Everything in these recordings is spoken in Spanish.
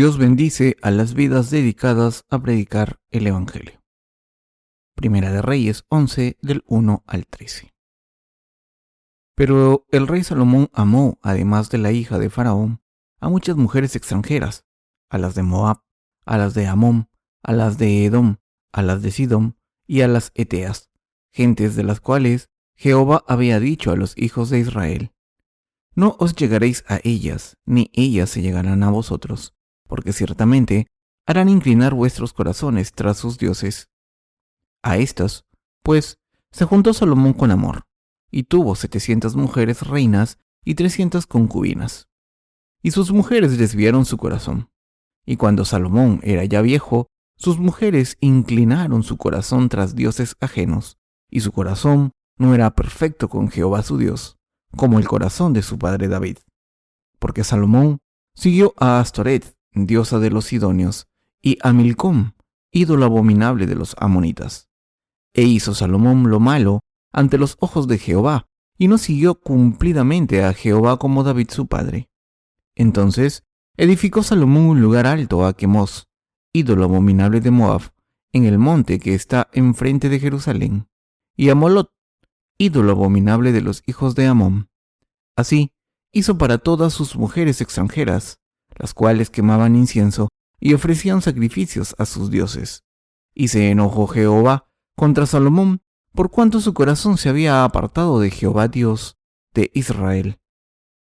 Dios bendice a las vidas dedicadas a predicar el Evangelio. Primera de Reyes 11, del 1 al 13. Pero el rey Salomón amó, además de la hija de Faraón, a muchas mujeres extranjeras, a las de Moab, a las de Amón, a las de Edom, a las de Sidón y a las Eteas, gentes de las cuales Jehová había dicho a los hijos de Israel: no os llegaréis a ellas, ni ellas se llegarán a vosotros, porque ciertamente harán inclinar vuestros corazones tras sus dioses. A estas, pues, se juntó Salomón con amor, y tuvo 700 mujeres reinas y 300 concubinas. Y sus mujeres desviaron su corazón. Y cuando Salomón era ya viejo, sus mujeres inclinaron su corazón tras dioses ajenos, y su corazón no era perfecto con Jehová su Dios, como el corazón de su padre David. Porque Salomón siguió a Astoret, diosa de los sidonios, y a Milcom, ídolo abominable de los amonitas. E hizo Salomón lo malo ante los ojos de Jehová, y no siguió cumplidamente a Jehová como David su padre. Entonces edificó Salomón un lugar alto a Quemos, ídolo abominable de Moab, en el monte que está enfrente de Jerusalén, y a Molot, ídolo abominable de los hijos de Amón. Así hizo para todas sus mujeres extranjeras, las cuales quemaban incienso y ofrecían sacrificios a sus dioses. Y se enojó Jehová contra Salomón, por cuanto su corazón se había apartado de Jehová Dios de Israel,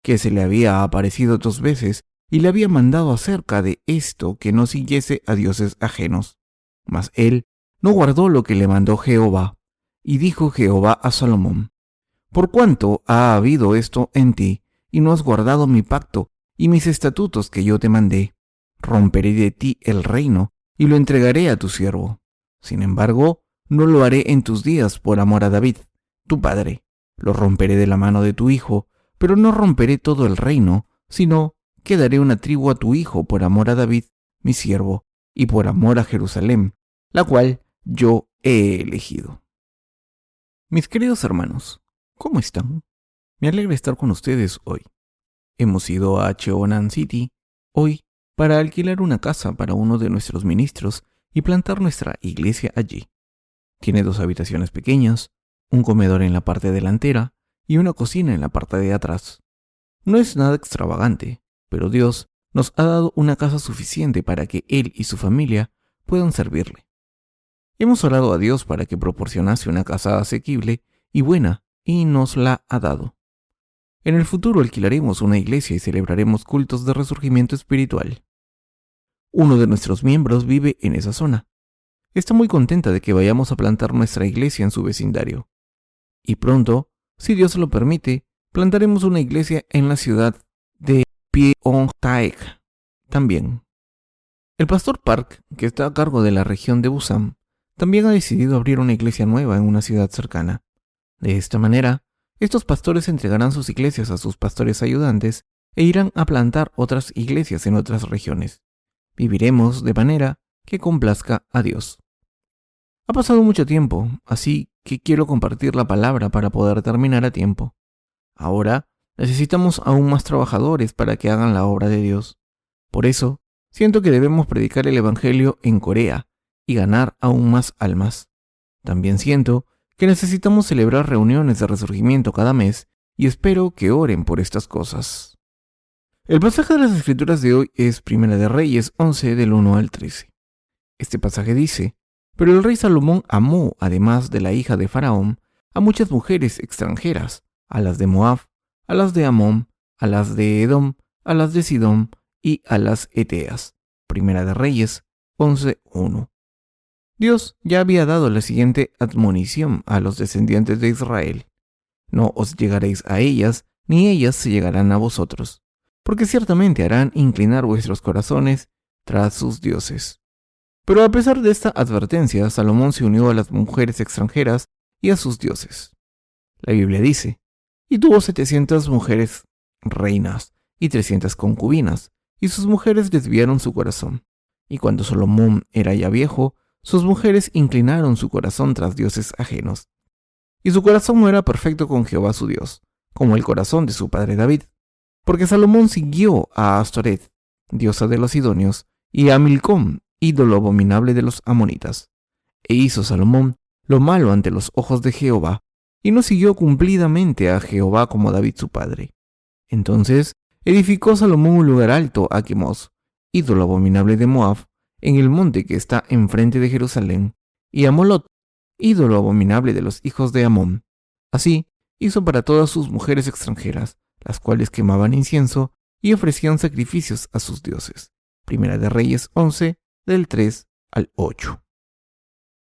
que se le había aparecido 2 veces y le había mandado acerca de esto que no siguiese a dioses ajenos. Mas él no guardó lo que le mandó Jehová, y dijo Jehová a Salomón: por cuanto ha habido esto en ti, y no has guardado mi pacto y mis estatutos que yo te mandé, romperé de ti el reino y lo entregaré a tu siervo. Sin embargo, no lo haré en tus días por amor a David, tu padre. Lo romperé de la mano de tu hijo, pero no romperé todo el reino, sino que daré una tribu a tu hijo por amor a David, mi siervo, y por amor a Jerusalén, la cual yo he elegido. Mis queridos hermanos, ¿cómo están? Me alegra estar con ustedes hoy. Hemos ido a Cheonan City hoy para alquilar una casa para uno de nuestros ministros y plantar nuestra iglesia allí. Tiene 2 habitaciones pequeñas, un comedor en la parte delantera y una cocina en la parte de atrás. No es nada extravagante, pero Dios nos ha dado una casa suficiente para que Él y su familia puedan servirle. Hemos orado a Dios para que proporcionase una casa asequible y buena, y nos la ha dado. En el futuro alquilaremos una iglesia y celebraremos cultos de resurgimiento espiritual. Uno de nuestros miembros vive en esa zona. Está muy contenta de que vayamos a plantar nuestra iglesia en su vecindario. Y pronto, si Dios lo permite, plantaremos una iglesia en la ciudad de Pyeongtaek también. El pastor Park, que está a cargo de la región de Busan, también ha decidido abrir una iglesia nueva en una ciudad cercana. De esta manera, estos pastores entregarán sus iglesias a sus pastores ayudantes e irán a plantar otras iglesias en otras regiones. Viviremos de manera que complazca a Dios. Ha pasado mucho tiempo, así que quiero compartir la palabra para poder terminar a tiempo. Ahora necesitamos aún más trabajadores para que hagan la obra de Dios. Por eso, siento que debemos predicar el Evangelio en Corea y ganar aún más almas. También siento que necesitamos celebrar reuniones de resurgimiento cada mes y espero que oren por estas cosas. El pasaje de las Escrituras de hoy es Primera de Reyes 11 del 1 al 13. Este pasaje dice: pero el rey Salomón amó, además de la hija de Faraón, a muchas mujeres extranjeras, a las de Moab, a las de Amón, a las de Edom, a las de Sidón y a las Eteas. Primera de Reyes 11:1. Dios ya había dado la siguiente admonición a los descendientes de Israel: no os llegaréis a ellas, ni ellas se llegarán a vosotros, porque ciertamente harán inclinar vuestros corazones tras sus dioses. Pero a pesar de esta advertencia, Salomón se unió a las mujeres extranjeras y a sus dioses. La Biblia dice: y tuvo 700 mujeres reinas y 300 concubinas, y sus mujeres desviaron su corazón. Y cuando Salomón era ya viejo, sus mujeres inclinaron su corazón tras dioses ajenos. Y su corazón no era perfecto con Jehová su Dios, como el corazón de su padre David, porque Salomón siguió a Astoret, diosa de los sidonios, y a Milcom, ídolo abominable de los amonitas. E hizo Salomón lo malo ante los ojos de Jehová, y no siguió cumplidamente a Jehová como David su padre. Entonces edificó Salomón un lugar alto a Quemos, ídolo abominable de Moab, en el monte que está enfrente de Jerusalén, y a Molot, ídolo abominable de los hijos de Amón. Así hizo para todas sus mujeres extranjeras, las cuales quemaban incienso y ofrecían sacrificios a sus dioses. Primera de Reyes 11, del 3 al 8.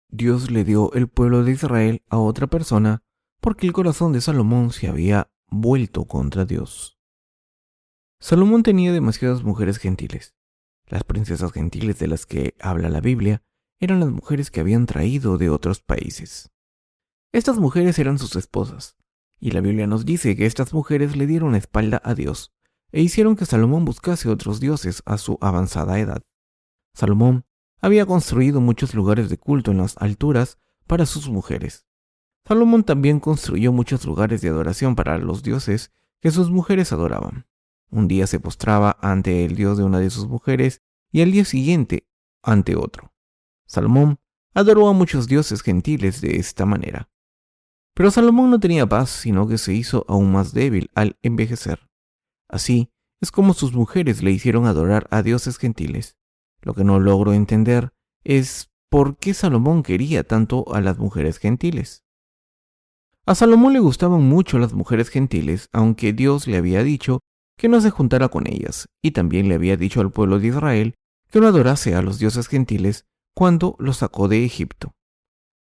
Dios le dio el pueblo de Israel a otra persona porque el corazón de Salomón se había vuelto contra Dios. Salomón tenía demasiadas mujeres gentiles. Las princesas gentiles de las que habla la Biblia eran las mujeres que habían traído de otros países. Estas mujeres eran sus esposas, y la Biblia nos dice que estas mujeres le dieron la espalda a Dios e hicieron que Salomón buscase otros dioses a su avanzada edad. Salomón había construido muchos lugares de culto en las alturas para sus mujeres. Salomón también construyó muchos lugares de adoración para los dioses que sus mujeres adoraban. Un día se postraba ante el dios de una de sus mujeres y al día siguiente ante otro. Salomón adoró a muchos dioses gentiles de esta manera. Pero Salomón no tenía paz, sino que se hizo aún más débil al envejecer. Así es como sus mujeres le hicieron adorar a dioses gentiles. Lo que no logro entender es por qué Salomón quería tanto a las mujeres gentiles. A Salomón le gustaban mucho las mujeres gentiles, aunque Dios le había dicho que no se juntara con ellas, y también le había dicho al pueblo de Israel que no adorase a los dioses gentiles cuando los sacó de Egipto.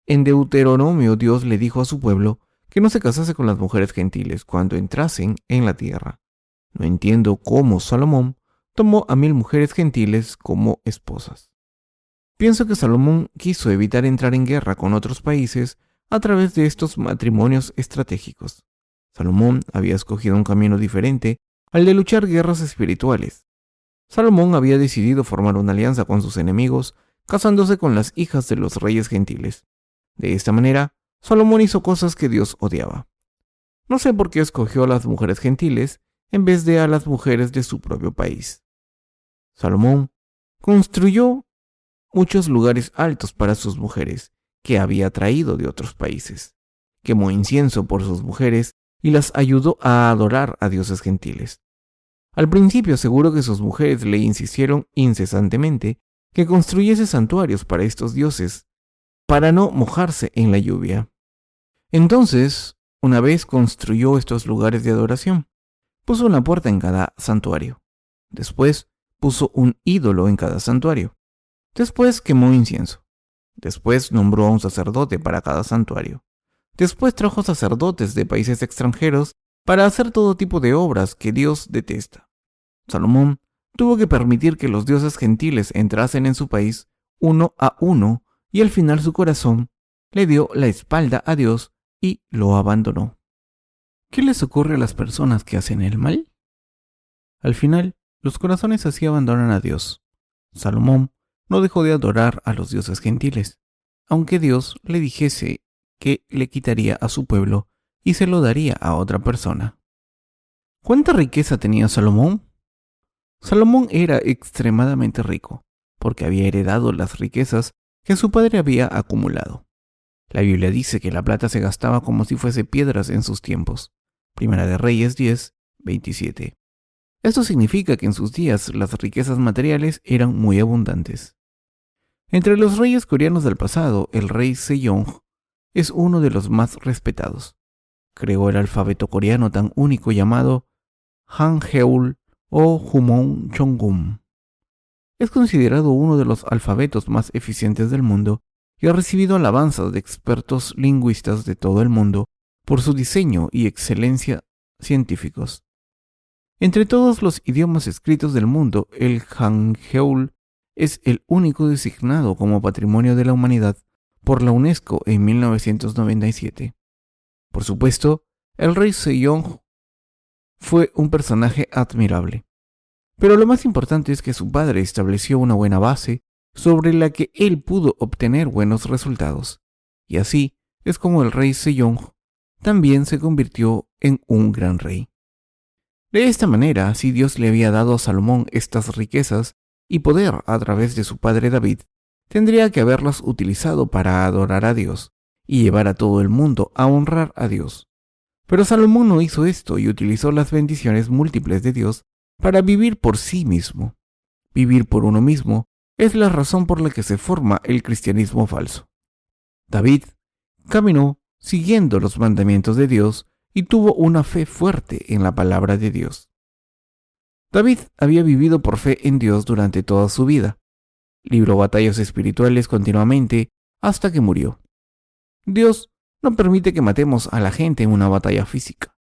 En Deuteronomio Dios le dijo a su pueblo que no se casase con las mujeres gentiles cuando entrasen en la tierra. No entiendo cómo Salomón tomó a 1000 mujeres gentiles como esposas. Pienso que Salomón quiso evitar entrar en guerra con otros países a través de estos matrimonios estratégicos. Salomón había escogido un camino diferente al de luchar guerras espirituales. Salomón había decidido formar una alianza con sus enemigos, casándose con las hijas de los reyes gentiles. De esta manera, Salomón hizo cosas que Dios odiaba. No sé por qué escogió a las mujeres gentiles en vez de a las mujeres de su propio país. Salomón construyó muchos lugares altos para sus mujeres que había traído de otros países. Quemó incienso por sus mujeres y las ayudó a adorar a dioses gentiles. Al principio seguro que sus mujeres le insistieron incesantemente que construyese santuarios para estos dioses para no mojarse en la lluvia. Entonces, una vez construyó estos lugares de adoración, puso una puerta en cada santuario. Después puso un ídolo en cada santuario. Después quemó incienso. Después nombró a un sacerdote para cada santuario. Después trajo sacerdotes de países extranjeros para hacer todo tipo de obras que Dios detesta. Salomón tuvo que permitir que los dioses gentiles entrasen en su país uno a uno y al final su corazón le dio la espalda a Dios y lo abandonó. ¿Qué les ocurre a las personas que hacen el mal? Al final, los corazones así abandonan a Dios. Salomón no dejó de adorar a los dioses gentiles, aunque Dios le dijese que le quitaría a su pueblo y se lo daría a otra persona. ¿Cuánta riqueza tenía Salomón? Salomón era extremadamente rico, porque había heredado las riquezas que su padre había acumulado. La Biblia dice que la plata se gastaba como si fuese piedras en sus tiempos. Primera de Reyes 10, 27. Esto significa que en sus días las riquezas materiales eran muy abundantes. Entre los reyes coreanos del pasado, el rey Sejong es uno de los más respetados. Creó el alfabeto coreano tan único llamado Hangeul o Jumon Chongum. Es considerado uno de los alfabetos más eficientes del mundo y ha recibido alabanzas de expertos lingüistas de todo el mundo por su diseño y excelencia científicos. Entre todos los idiomas escritos del mundo, el Hangeul es el único designado como Patrimonio de la Humanidad por la UNESCO en 1997. Por supuesto, el rey Sejong fue un personaje admirable. Pero lo más importante es que su padre estableció una buena base sobre la que él pudo obtener buenos resultados. Y así es como el rey Sejong también se convirtió en un gran rey. De esta manera, si Dios le había dado a Salomón estas riquezas y poder a través de su padre David, tendría que haberlas utilizado para adorar a Dios y llevar a todo el mundo a honrar a Dios. Pero Salomón no hizo esto y utilizó las bendiciones múltiples de Dios para vivir por sí mismo. Vivir por uno mismo es la razón por la que se forma el cristianismo falso. David caminó siguiendo los mandamientos de Dios y tuvo una fe fuerte en la palabra de Dios. David había vivido por fe en Dios durante toda su vida. Libró batallas espirituales continuamente hasta que murió. Dios no permite que matemos a la gente en una batalla física,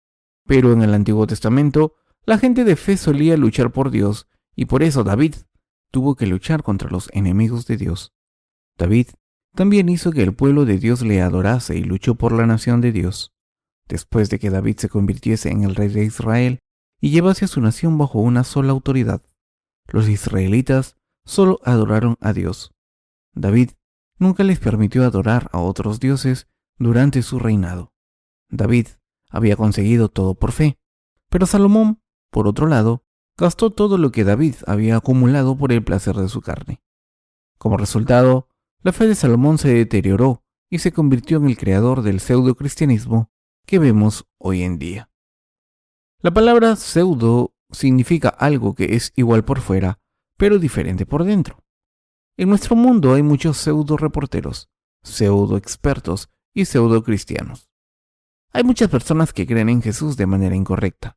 pero en el Antiguo Testamento la gente de fe solía luchar por Dios y por eso David tuvo que luchar contra los enemigos de Dios. David también hizo que el pueblo de Dios le adorase y luchó por la nación de Dios. Después de que David se convirtiese en el rey de Israel y llevase a su nación bajo una sola autoridad, los israelitas solo adoraron a Dios. David nunca les permitió adorar a otros dioses durante su reinado. David había conseguido todo por fe, pero Salomón, por otro lado, gastó todo lo que David había acumulado por el placer de su carne. Como resultado, la fe de Salomón se deterioró y se convirtió en el creador del pseudo-cristianismo que vemos hoy en día. La palabra pseudo significa algo que es igual por fuera, pero diferente por dentro. En nuestro mundo hay muchos pseudo-reporteros, pseudo-expertos y pseudo-cristianos. Hay muchas personas que creen en Jesús de manera incorrecta.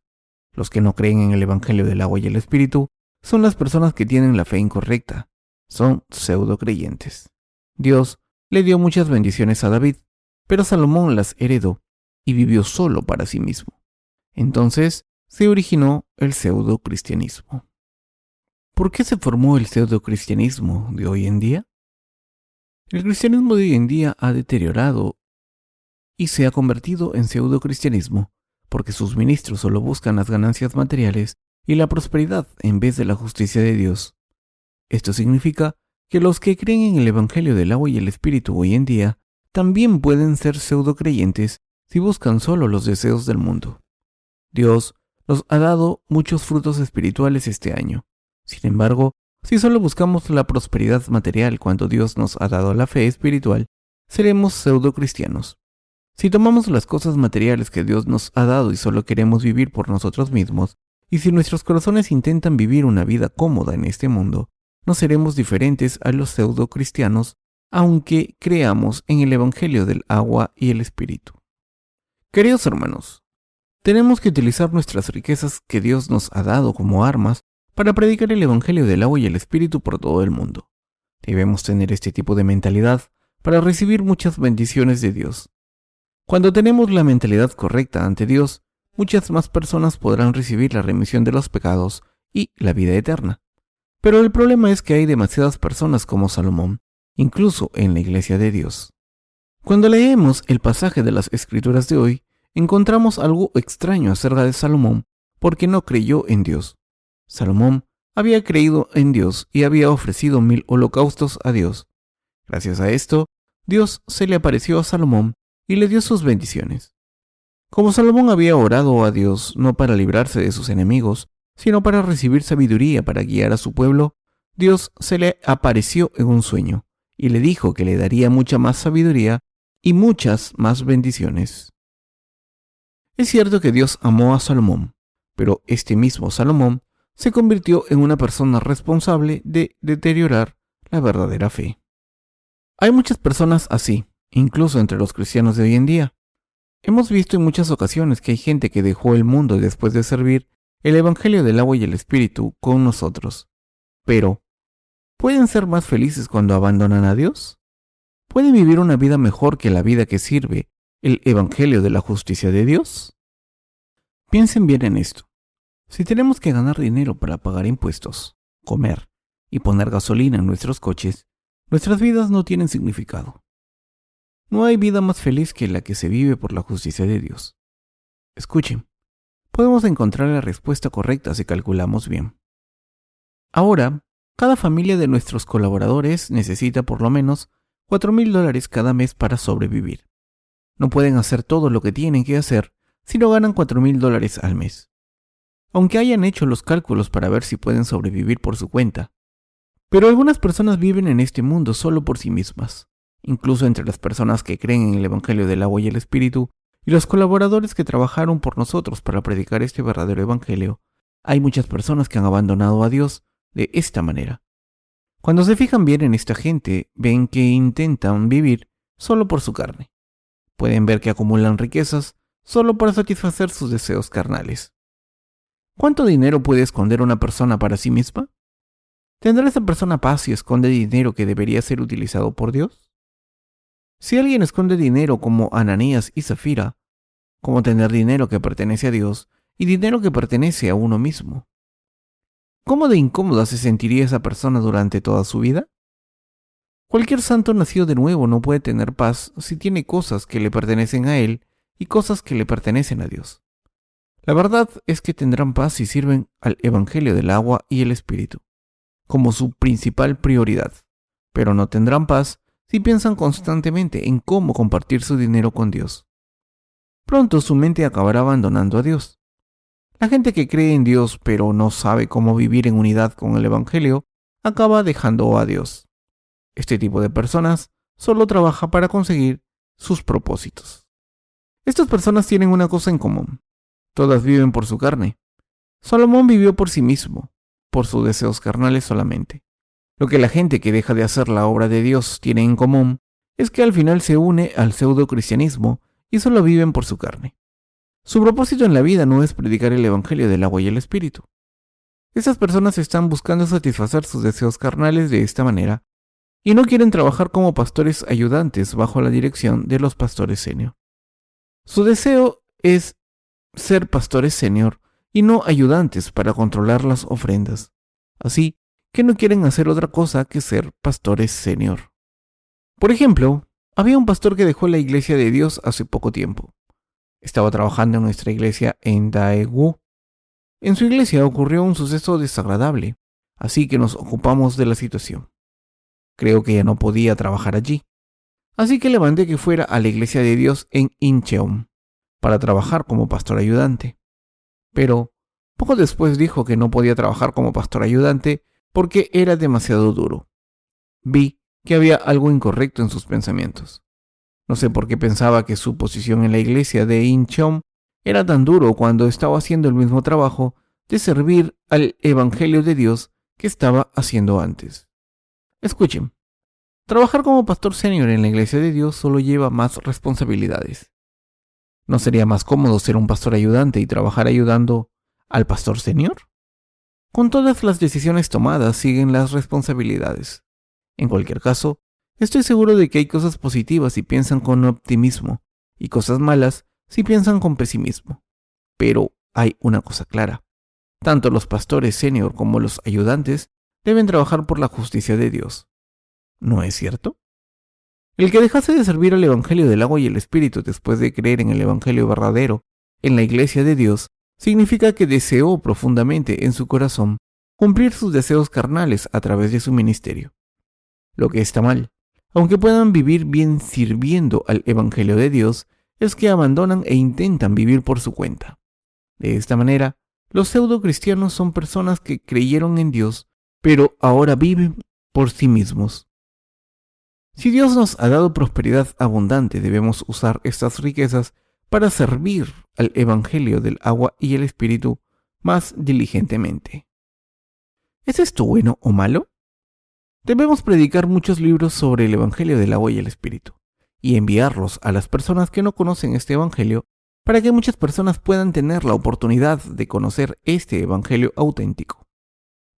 Los que no creen en el Evangelio del agua y el Espíritu son las personas que tienen la fe incorrecta. Son pseudo-creyentes. Dios le dio muchas bendiciones a David, pero Salomón las heredó y vivió solo para sí mismo. Entonces se originó el pseudo-cristianismo. ¿Por qué se formó el pseudo-cristianismo de hoy en día? El cristianismo de hoy en día ha deteriorado y se ha convertido en pseudo-cristianismo porque sus ministros solo buscan las ganancias materiales y la prosperidad en vez de la justicia de Dios. Esto significa que los que creen en el Evangelio del agua y el Espíritu hoy en día también pueden ser pseudo-creyentes si buscan solo los deseos del mundo. Dios nos ha dado muchos frutos espirituales este año. Sin embargo, si solo buscamos la prosperidad material cuando Dios nos ha dado la fe espiritual, seremos pseudo-cristianos. Si tomamos las cosas materiales que Dios nos ha dado y solo queremos vivir por nosotros mismos, y si nuestros corazones intentan vivir una vida cómoda en este mundo, no seremos diferentes a los pseudo-cristianos, aunque creamos en el Evangelio del agua y el Espíritu. Queridos hermanos, tenemos que utilizar nuestras riquezas que Dios nos ha dado como armas para predicar el Evangelio del agua y el Espíritu por todo el mundo. Debemos tener este tipo de mentalidad para recibir muchas bendiciones de Dios. Cuando tenemos la mentalidad correcta ante Dios, muchas más personas podrán recibir la remisión de los pecados y la vida eterna. Pero el problema es que hay demasiadas personas como Salomón, incluso en la iglesia de Dios. Cuando leemos el pasaje de las Escrituras de hoy, encontramos algo extraño acerca de Salomón porque no creyó en Dios. Salomón había creído en Dios y había ofrecido 1000 holocaustos a Dios. Gracias a esto, Dios se le apareció a Salomón y le dio sus bendiciones. Como Salomón había orado a Dios no para librarse de sus enemigos, sino para recibir sabiduría para guiar a su pueblo, Dios se le apareció en un sueño y le dijo que le daría mucha más sabiduría y muchas más bendiciones. Es cierto que Dios amó a Salomón, pero este mismo Salomón se convirtió en una persona responsable de deteriorar la verdadera fe. Hay muchas personas así, incluso entre los cristianos de hoy en día. Hemos visto en muchas ocasiones que hay gente que dejó el mundo después de servir el Evangelio del agua y el Espíritu con nosotros. Pero, ¿pueden ser más felices cuando abandonan a Dios? ¿Pueden vivir una vida mejor que la vida que sirve el Evangelio de la justicia de Dios? Piensen bien en esto. Si tenemos que ganar dinero para pagar impuestos, comer y poner gasolina en nuestros coches, nuestras vidas no tienen significado. No hay vida más feliz que la que se vive por la justicia de Dios. Escuchen, podemos encontrar la respuesta correcta si calculamos bien. Ahora, cada familia de nuestros colaboradores necesita por lo menos $4,000 cada mes para sobrevivir. No pueden hacer todo lo que tienen que hacer si no ganan $4,000 al mes. aunque hayan hecho los cálculos para ver si pueden sobrevivir por su cuenta. Pero algunas personas viven en este mundo solo por sí mismas. Incluso entre las personas que creen en el Evangelio del agua y el Espíritu y los colaboradores que trabajaron por nosotros para predicar este verdadero Evangelio, hay muchas personas que han abandonado a Dios de esta manera. Cuando se fijan bien en esta gente, ven que intentan vivir solo por su carne. Pueden ver que acumulan riquezas solo para satisfacer sus deseos carnales. ¿Cuánto dinero puede esconder una persona para sí misma? ¿Tendrá esa persona paz si esconde dinero que debería ser utilizado por Dios? Si alguien esconde dinero como Ananías y Zafira, ¿cómo tener dinero que pertenece a Dios y dinero que pertenece a uno mismo? ¿Cómo de incómoda se sentiría esa persona durante toda su vida? Cualquier santo nacido de nuevo no puede tener paz si tiene cosas que le pertenecen a él y cosas que le pertenecen a Dios. La verdad es que tendrán paz si sirven al Evangelio del agua y el Espíritu como su principal prioridad, pero no tendrán paz si piensan constantemente en cómo compartir su dinero con Dios. Pronto su mente acabará abandonando a Dios. La gente que cree en Dios pero no sabe cómo vivir en unidad con el Evangelio acaba dejando a Dios. Este tipo de personas solo trabaja para conseguir sus propósitos. Estas personas tienen una cosa en común. Todas viven por su carne. Salomón vivió por sí mismo, por sus deseos carnales solamente. Lo que la gente que deja de hacer la obra de Dios tiene en común es que al final se une al pseudo-cristianismo y solo viven por su carne. Su propósito en la vida no es predicar el Evangelio del agua y el Espíritu. Esas personas están buscando satisfacer sus deseos carnales de esta manera y no quieren trabajar como pastores ayudantes bajo la dirección de los pastores senior. Su deseo es ser pastores senior y no ayudantes para controlar las ofrendas. Así que no quieren hacer otra cosa que ser pastores senior. Por ejemplo, había un pastor que dejó la iglesia de Dios hace poco tiempo. Estaba trabajando en nuestra iglesia en Daegu. En su iglesia ocurrió un suceso desagradable, así que nos ocupamos de la situación. Creo que ya no podía trabajar allí. Así que le mandé que fuera a la iglesia de Dios en Incheon para trabajar como pastor ayudante. Pero poco después dijo que no podía trabajar como pastor ayudante porque era demasiado duro. Vi que había algo incorrecto en sus pensamientos. No sé por qué pensaba que su posición en la iglesia de Incheon era tan duro cuando estaba haciendo el mismo trabajo de servir al Evangelio de Dios que estaba haciendo antes. Escuchen, trabajar como pastor senior en la iglesia de Dios solo lleva más responsabilidades. ¿No sería más cómodo ser un pastor ayudante y trabajar ayudando al pastor senior? Con todas las decisiones tomadas siguen las responsabilidades. En cualquier caso, estoy seguro de que hay cosas positivas si piensan con optimismo y cosas malas si piensan con pesimismo. Pero hay una cosa clara. Tanto los pastores senior como los ayudantes deben trabajar por la justicia de Dios. ¿No es cierto? El que dejase de servir al Evangelio del agua y el Espíritu después de creer en el Evangelio verdadero en la iglesia de Dios significa que deseó profundamente en su corazón cumplir sus deseos carnales a través de su ministerio. Lo que está mal, aunque puedan vivir bien sirviendo al Evangelio de Dios, es que abandonan e intentan vivir por su cuenta. De esta manera, los pseudo-cristianos son personas que creyeron en Dios, pero ahora viven por sí mismos. Si Dios nos ha dado prosperidad abundante, debemos usar estas riquezas para servir al Evangelio del agua y el Espíritu más diligentemente. ¿Es esto bueno o malo? Debemos predicar muchos libros sobre el Evangelio del agua y el Espíritu y enviarlos a las personas que no conocen este Evangelio para que muchas personas puedan tener la oportunidad de conocer este Evangelio auténtico.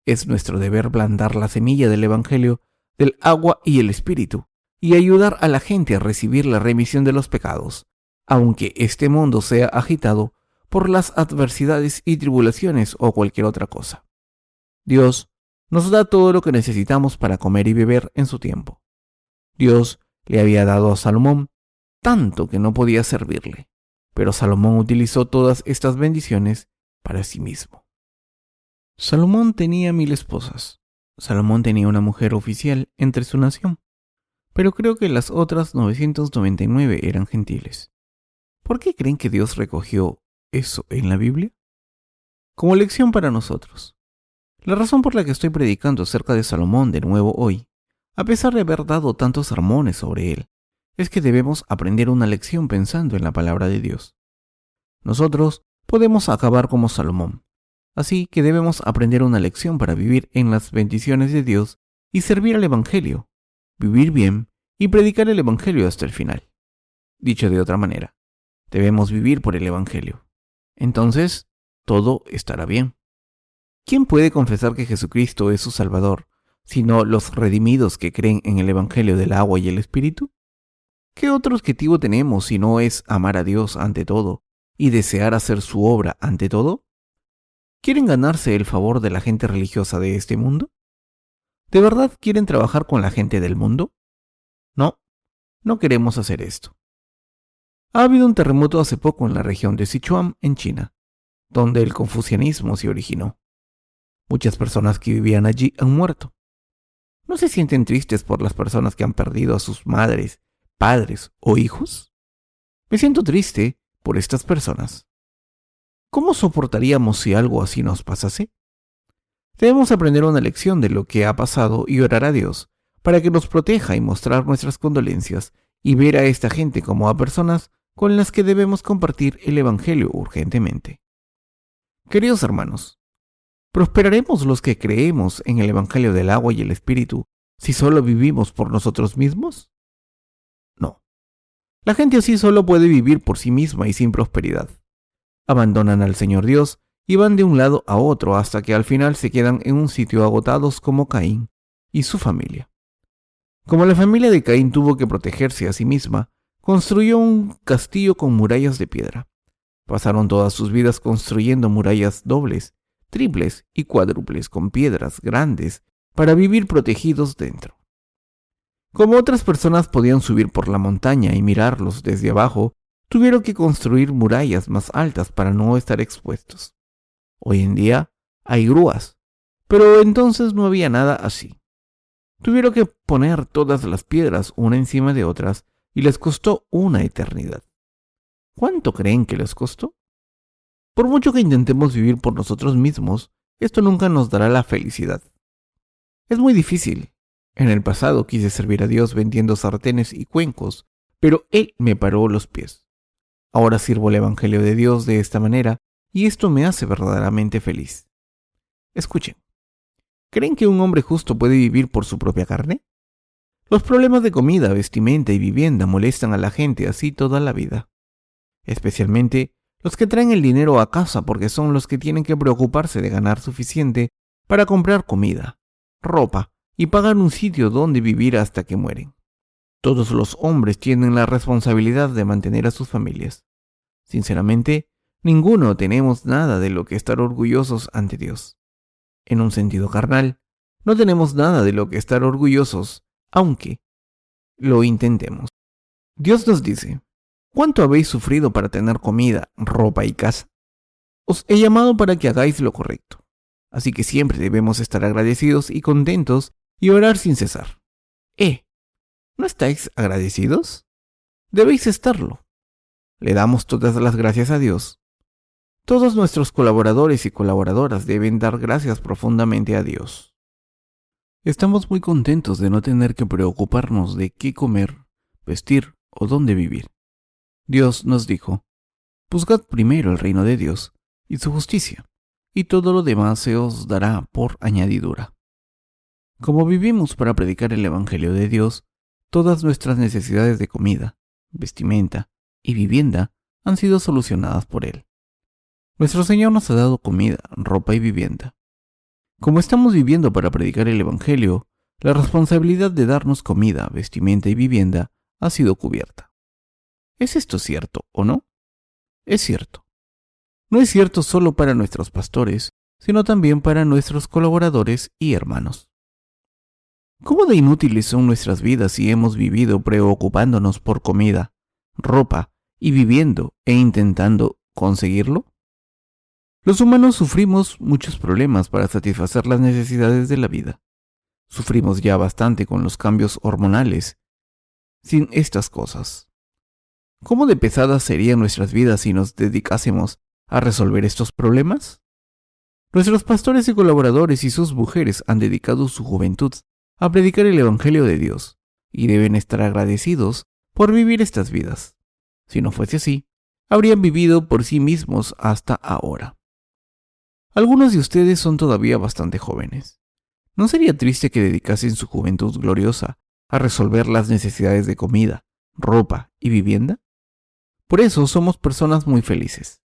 Es nuestro deber plantar la semilla del Evangelio del agua y el Espíritu y ayudar a la gente a recibir la remisión de los pecados, aunque este mundo sea agitado por las adversidades y tribulaciones o cualquier otra cosa. Dios nos da todo lo que necesitamos para comer y beber en su tiempo. Dios le había dado a Salomón tanto que no podía servirle, pero Salomón utilizó todas estas bendiciones para sí mismo. Salomón tenía 1000 esposas. Salomón tenía una mujer oficial entre su nación, pero creo que las otras 999 eran gentiles. ¿Por qué creen que Dios recogió eso en la Biblia? Como lección para nosotros, la razón por la que estoy predicando acerca de Salomón de nuevo hoy, a pesar de haber dado tantos sermones sobre él, es que debemos aprender una lección pensando en la palabra de Dios. Nosotros podemos acabar como Salomón, así que debemos aprender una lección para vivir en las bendiciones de Dios y servir al Evangelio, vivir bien y predicar el Evangelio hasta el final. Dicho de otra manera, debemos vivir por el Evangelio. Entonces, todo estará bien. ¿Quién puede confesar que Jesucristo es su Salvador, sino los redimidos que creen en el Evangelio del agua y el Espíritu? ¿Qué otro objetivo tenemos si no es amar a Dios ante todo y desear hacer su obra ante todo? ¿Quieren ganarse el favor de la gente religiosa de este mundo? ¿De verdad quieren trabajar con la gente del mundo? No, no queremos hacer esto. Ha habido un terremoto hace poco en la región de Sichuan, en China, donde el confucianismo se originó. Muchas personas que vivían allí han muerto. ¿No se sienten tristes por las personas que han perdido a sus madres, padres o hijos? Me siento triste por estas personas. ¿Cómo soportaríamos si algo así nos pasase? Debemos aprender una lección de lo que ha pasado y orar a Dios para que nos proteja y mostrar nuestras condolencias y ver a esta gente como a personas con las que debemos compartir el Evangelio urgentemente. Queridos hermanos, ¿prosperaremos los que creemos en el Evangelio del agua y el Espíritu si solo vivimos por nosotros mismos? No. La gente así solo puede vivir por sí misma y sin prosperidad. Abandonan al Señor Dios y van de un lado a otro hasta que al final se quedan en un sitio agotados como Caín y su familia. Como la familia de Caín tuvo que protegerse a sí misma, construyó un castillo con murallas de piedra. Pasaron todas sus vidas construyendo murallas dobles, triples y cuádruples con piedras grandes para vivir protegidos dentro. Como otras personas podían subir por la montaña y mirarlos desde abajo, tuvieron que construir murallas más altas para no estar expuestos. Hoy en día hay grúas, pero entonces no había nada así. Tuvieron que poner todas las piedras una encima de otras y les costó una eternidad. ¿Cuánto creen que les costó? Por mucho que intentemos vivir por nosotros mismos, esto nunca nos dará la felicidad. Es muy difícil. En el pasado quise servir a Dios vendiendo sartenes y cuencos, pero Él me paró los pies. Ahora sirvo el Evangelio de Dios de esta manera y esto me hace verdaderamente feliz. Escuchen, ¿creen que un hombre justo puede vivir por su propia carne? Los problemas de comida, vestimenta y vivienda molestan a la gente así toda la vida. Especialmente los que traen el dinero a casa porque son los que tienen que preocuparse de ganar suficiente para comprar comida, ropa y pagar un sitio donde vivir hasta que mueren. Todos los hombres tienen la responsabilidad de mantener a sus familias. Sinceramente, ninguno tenemos nada de lo que estar orgullosos ante Dios. En un sentido carnal, no tenemos nada de lo que estar orgullosos, aunque lo intentemos. Dios nos dice, ¿cuánto habéis sufrido para tener comida, ropa y casa? Os he llamado para que hagáis lo correcto. Así que siempre debemos estar agradecidos y contentos y orar sin cesar. ¿No estáis agradecidos? Debéis estarlo. Le damos todas las gracias a Dios. Todos nuestros colaboradores y colaboradoras deben dar gracias profundamente a Dios. Estamos muy contentos de no tener que preocuparnos de qué comer, vestir o dónde vivir. Dios nos dijo, buscad primero el reino de Dios y su justicia, y todo lo demás se os dará por añadidura. Como vivimos para predicar el Evangelio de Dios, todas nuestras necesidades de comida, vestimenta y vivienda han sido solucionadas por Él. Nuestro Señor nos ha dado comida, ropa y vivienda. Como estamos viviendo para predicar el Evangelio, la responsabilidad de darnos comida, vestimenta y vivienda ha sido cubierta. ¿Es esto cierto o no? Es cierto. No es cierto solo para nuestros pastores, sino también para nuestros colaboradores y hermanos. ¿Cómo de inútiles son nuestras vidas si hemos vivido preocupándonos por comida, ropa y viviendo e intentando conseguirlo? Los humanos sufrimos muchos problemas para satisfacer las necesidades de la vida. Sufrimos ya bastante con los cambios hormonales. Sin estas cosas, ¿cómo de pesadas serían nuestras vidas si nos dedicásemos a resolver estos problemas? Nuestros pastores y colaboradores y sus mujeres han dedicado su juventud a predicar el Evangelio de Dios y deben estar agradecidos por vivir estas vidas. Si no fuese así, habrían vivido por sí mismos hasta ahora. Algunos de ustedes son todavía bastante jóvenes. ¿No sería triste que dedicasen su juventud gloriosa a resolver las necesidades de comida, ropa y vivienda? Por eso somos personas muy felices.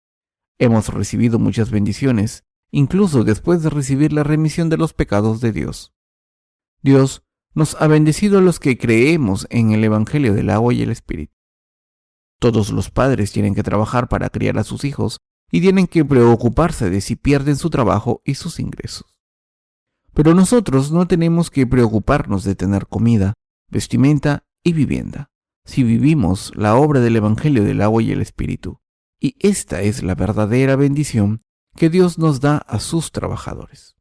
Hemos recibido muchas bendiciones, incluso después de recibir la remisión de los pecados de Dios. Dios nos ha bendecido a los que creemos en el Evangelio del agua y el Espíritu. Todos los padres tienen que trabajar para criar a sus hijos y tienen que preocuparse de si pierden su trabajo y sus ingresos. Pero nosotros no tenemos que preocuparnos de tener comida, vestimenta y vivienda, si vivimos la obra del Evangelio del agua y el Espíritu. Y esta es la verdadera bendición que Dios nos da a sus trabajadores.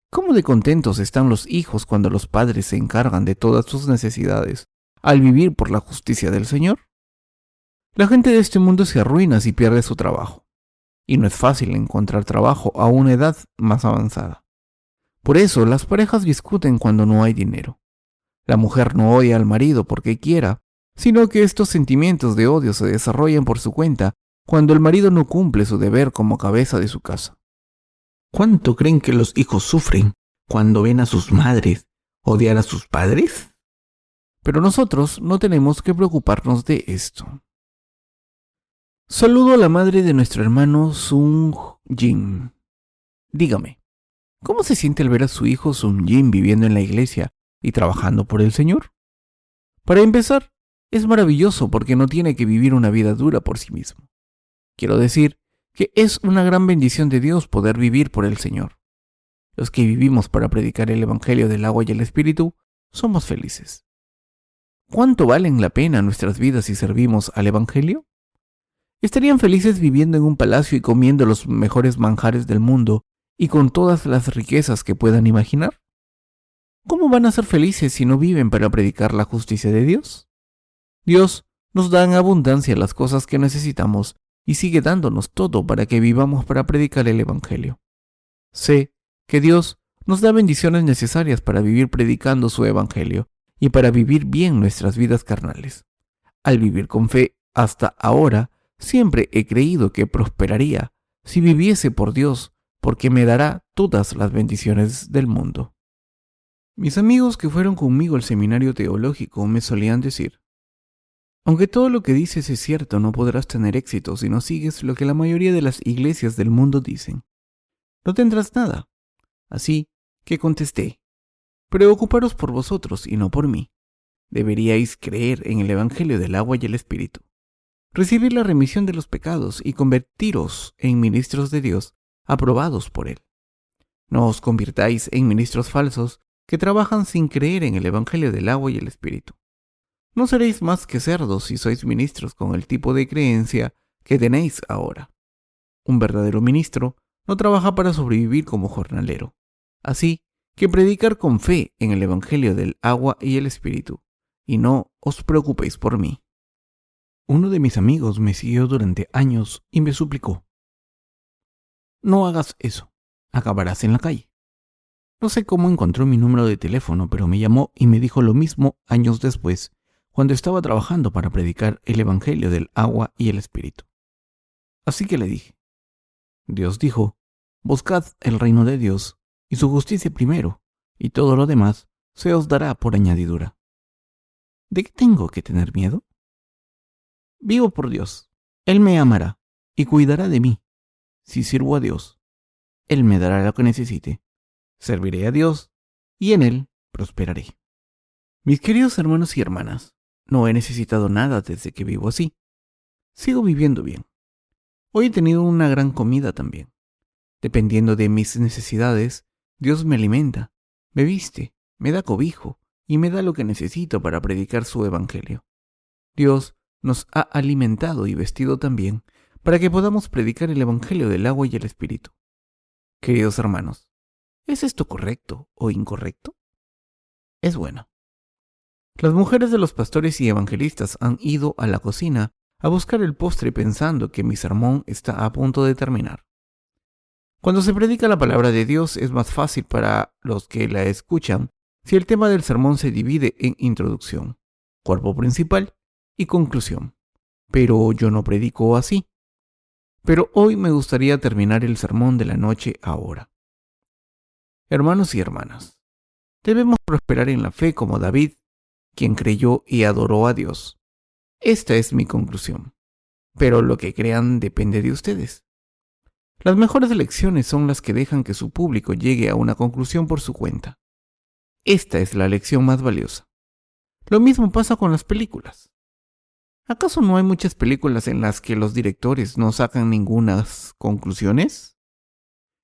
¿Cómo de contentos están los hijos cuando los padres se encargan de todas sus necesidades al vivir por la justicia del Señor? La gente de este mundo se arruina si pierde su trabajo, y no es fácil encontrar trabajo a una edad más avanzada. Por eso las parejas discuten cuando no hay dinero. La mujer no odia al marido porque quiera, sino que estos sentimientos de odio se desarrollan por su cuenta cuando el marido no cumple su deber como cabeza de su casa. ¿Cuánto creen que los hijos sufren cuando ven a sus madres odiar a sus padres? Pero nosotros no tenemos que preocuparnos de esto. Saludo a la madre de nuestro hermano Sung Jin. Dígame, ¿cómo se siente al ver a su hijo Sung Jin viviendo en la iglesia y trabajando por el Señor? Para empezar, es maravilloso porque no tiene que vivir una vida dura por sí mismo. Quiero decir que es una gran bendición de Dios poder vivir por el Señor. Los que vivimos para predicar el Evangelio del agua y el Espíritu somos felices. ¿Cuánto valen la pena nuestras vidas si servimos al Evangelio? ¿Estarían felices viviendo en un palacio y comiendo los mejores manjares del mundo y con todas las riquezas que puedan imaginar? ¿Cómo van a ser felices si no viven para predicar la justicia de Dios? Dios nos da en abundancia las cosas que necesitamos y sigue dándonos todo para que vivamos para predicar el Evangelio. Sé que Dios nos da bendiciones necesarias para vivir predicando su Evangelio y para vivir bien nuestras vidas carnales. Al vivir con fe hasta ahora, siempre he creído que prosperaría si viviese por Dios, porque me dará todas las bendiciones del mundo. Mis amigos que fueron conmigo al seminario teológico me solían decir: aunque todo lo que dices es cierto, no podrás tener éxito si no sigues lo que la mayoría de las iglesias del mundo dicen. No tendrás nada. Así que contesté: preocuparos por vosotros y no por mí. Deberíais creer en el Evangelio del agua y el Espíritu, recibir la remisión de los pecados y convertiros en ministros de Dios, aprobados por Él. No os convirtáis en ministros falsos que trabajan sin creer en el Evangelio del agua y el Espíritu. No seréis más que cerdos si sois ministros con el tipo de creencia que tenéis ahora. Un verdadero ministro no trabaja para sobrevivir como jornalero. Así que predicar con fe en el Evangelio del agua y el Espíritu, y no os preocupéis por mí. Uno de mis amigos me siguió durante años y me suplicó: no hagas eso, acabarás en la calle. No sé cómo encontró mi número de teléfono, pero me llamó y me dijo lo mismo años después, cuando estaba trabajando para predicar el Evangelio del agua y el Espíritu. Así que le dije: Dios dijo, buscad el reino de Dios y su justicia primero, y todo lo demás se os dará por añadidura. ¿De qué tengo que tener miedo? Vivo por Dios. Él me amará y cuidará de mí. Si sirvo a Dios, Él me dará lo que necesite. Serviré a Dios y en Él prosperaré. Mis queridos hermanos y hermanas, no he necesitado nada desde que vivo así. Sigo viviendo bien. Hoy he tenido una gran comida también. Dependiendo de mis necesidades, Dios me alimenta, me viste, me da cobijo y me da lo que necesito para predicar su Evangelio. Dios nos ha alimentado y vestido también para que podamos predicar el Evangelio del agua y el Espíritu. Queridos hermanos, ¿es esto correcto o incorrecto? Es bueno. Las mujeres de los pastores y evangelistas han ido a la cocina a buscar el postre pensando que mi sermón está a punto de terminar. Cuando se predica la palabra de Dios es más fácil para los que la escuchan si el tema del sermón se divide en introducción, cuerpo principal y conclusión. Pero yo no predico así. Pero hoy me gustaría terminar el sermón de la noche ahora. Hermanos y hermanas, debemos prosperar en la fe como David, quien creyó y adoró a Dios. Esta es mi conclusión. Pero lo que crean depende de ustedes. Las mejores lecciones son las que dejan que su público llegue a una conclusión por su cuenta. Esta es la lección más valiosa. Lo mismo pasa con las películas. ¿Acaso no hay muchas películas en las que los directores no sacan ninguna conclusiones?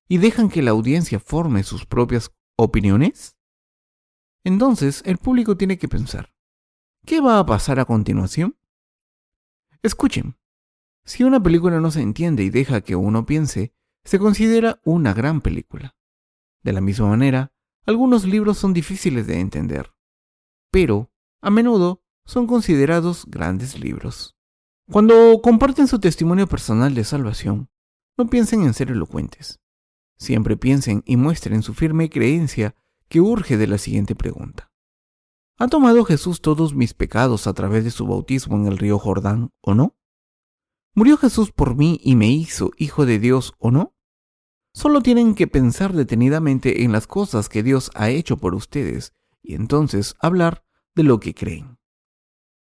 ¿Y dejan que la audiencia forme sus propias opiniones? Entonces, el público tiene que pensar, ¿qué va a pasar a continuación? Escuchen. Si una película no se entiende y deja que uno piense, se considera una gran película. De la misma manera, algunos libros son difíciles de entender, pero, a menudo, son considerados grandes libros. Cuando comparten su testimonio personal de salvación, no piensen en ser elocuentes. Siempre piensen y muestren su firme creencia que urge de la siguiente pregunta. ¿Ha tomado Jesús todos mis pecados a través de su bautismo en el río Jordán o no? ¿Murió Jesús por mí y me hizo hijo de Dios o no? Solo tienen que pensar detenidamente en las cosas que Dios ha hecho por ustedes y entonces hablar de lo que creen.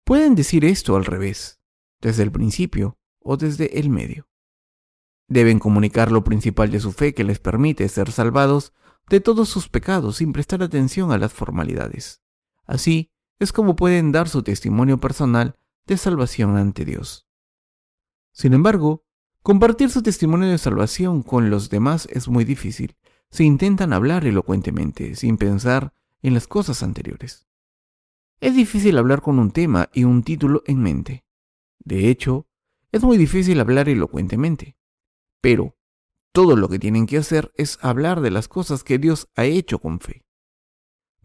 Pueden decir esto al revés, desde el principio o desde el medio. Deben comunicar lo principal de su fe que les permite ser salvados de todos sus pecados sin prestar atención a las formalidades. Así es como pueden dar su testimonio personal de salvación ante Dios. Sin embargo, compartir su testimonio de salvación con los demás es muy difícil si intentan hablar elocuentemente sin pensar en las cosas anteriores. Es difícil hablar con un tema y un título en mente. De hecho, es muy difícil hablar elocuentemente. Pero todo lo que tienen que hacer es hablar de las cosas que Dios ha hecho con fe.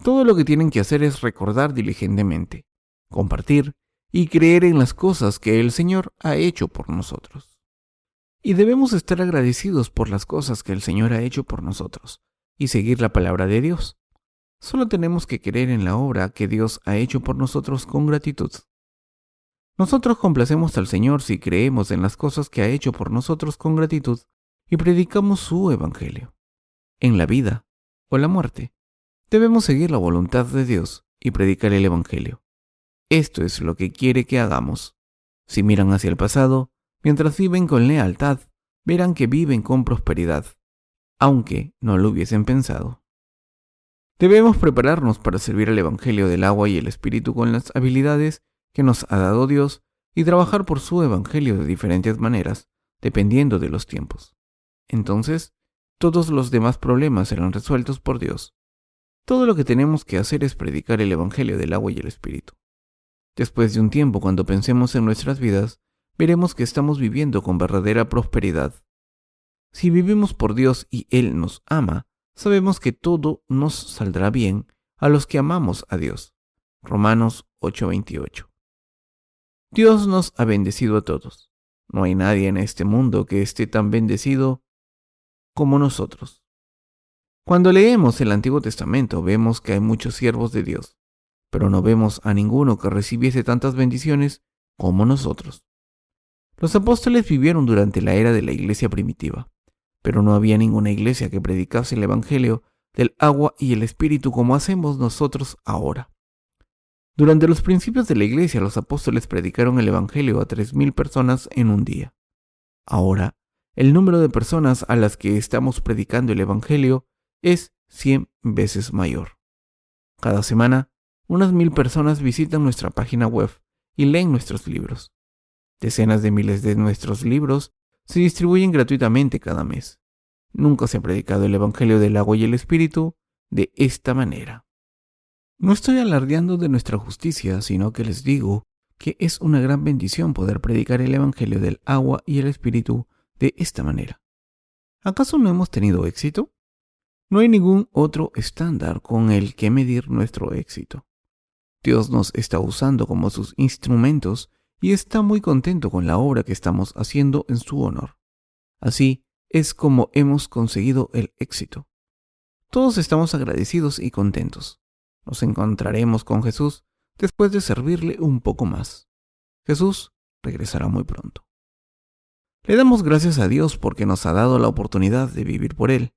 Todo lo que tienen que hacer es recordar diligentemente, compartir y creer en las cosas que el Señor ha hecho por nosotros. Y debemos estar agradecidos por las cosas que el Señor ha hecho por nosotros y seguir la palabra de Dios. Solo tenemos que creer en la obra que Dios ha hecho por nosotros con gratitud. Nosotros complacemos al Señor si creemos en las cosas que ha hecho por nosotros con gratitud y predicamos su evangelio. En la vida o la muerte, debemos seguir la voluntad de Dios y predicar el evangelio. Esto es lo que quiere que hagamos. Si miran hacia el pasado, mientras viven con lealtad, verán que viven con prosperidad, aunque no lo hubiesen pensado. Debemos prepararnos para servir al evangelio del agua y el espíritu con las habilidades que nos ha dado Dios y trabajar por su evangelio de diferentes maneras, dependiendo de los tiempos. Entonces, todos los demás problemas serán resueltos por Dios. Todo lo que tenemos que hacer es predicar el evangelio del agua y el espíritu. Después de un tiempo, cuando pensemos en nuestras vidas, veremos que estamos viviendo con verdadera prosperidad. Si vivimos por Dios y Él nos ama, sabemos que todo nos saldrá bien a los que amamos a Dios. Romanos 8:28. Dios nos ha bendecido a todos. No hay nadie en este mundo que esté tan bendecido como nosotros. Cuando leemos el Antiguo Testamento vemos que hay muchos siervos de Dios, pero no vemos a ninguno que recibiese tantas bendiciones como nosotros. Los apóstoles vivieron durante la era de la iglesia primitiva, pero no había ninguna iglesia que predicase el evangelio del agua y el espíritu como hacemos nosotros ahora. Durante los principios de la iglesia, los apóstoles predicaron el evangelio a 3,000 personas en un día. Ahora, el número de personas a las que estamos predicando el evangelio es 100 veces mayor. Cada semana, unas 1,000 personas visitan nuestra página web y leen nuestros libros. Decenas de miles de nuestros libros se distribuyen gratuitamente cada mes. Nunca se ha predicado el evangelio del agua y el espíritu de esta manera. No estoy alardeando de nuestra justicia, sino que les digo que es una gran bendición poder predicar el evangelio del agua y el espíritu de esta manera. ¿Acaso no hemos tenido éxito? No hay ningún otro estándar con el que medir nuestro éxito. Dios nos está usando como sus instrumentos y está muy contento con la obra que estamos haciendo en su honor. Así es como hemos conseguido el éxito. Todos estamos agradecidos y contentos. Nos encontraremos con Jesús después de servirle un poco más. Jesús regresará muy pronto. Le damos gracias a Dios porque nos ha dado la oportunidad de vivir por Él,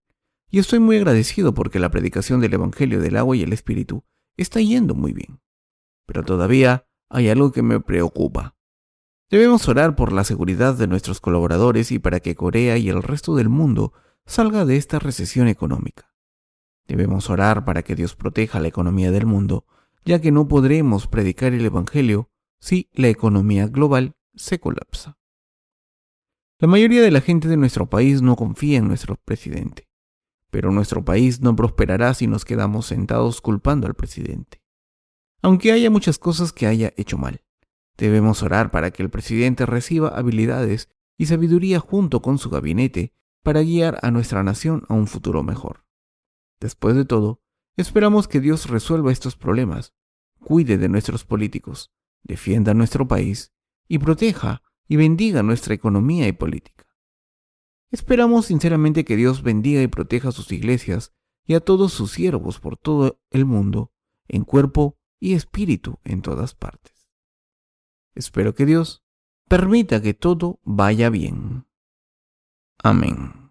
y estoy muy agradecido porque la predicación del Evangelio del agua y el Espíritu está yendo muy bien. Pero todavía hay algo que me preocupa. Debemos orar por la seguridad de nuestros colaboradores y para que Corea y el resto del mundo salga de esta recesión económica. Debemos orar para que Dios proteja la economía del mundo, ya que no podremos predicar el Evangelio si la economía global se colapsa. La mayoría de la gente de nuestro país no confía en nuestro presidente, pero nuestro país no prosperará si nos quedamos sentados culpando al presidente. Aunque haya muchas cosas que haya hecho mal, debemos orar para que el presidente reciba habilidades y sabiduría junto con su gabinete para guiar a nuestra nación a un futuro mejor. Después de todo, esperamos que Dios resuelva estos problemas, cuide de nuestros políticos, defienda nuestro país y proteja y bendiga nuestra economía y política. Esperamos sinceramente que Dios bendiga y proteja a sus iglesias y a todos sus siervos por todo el mundo, en cuerpo y espíritu en todas partes. Espero que Dios permita que todo vaya bien. Amén.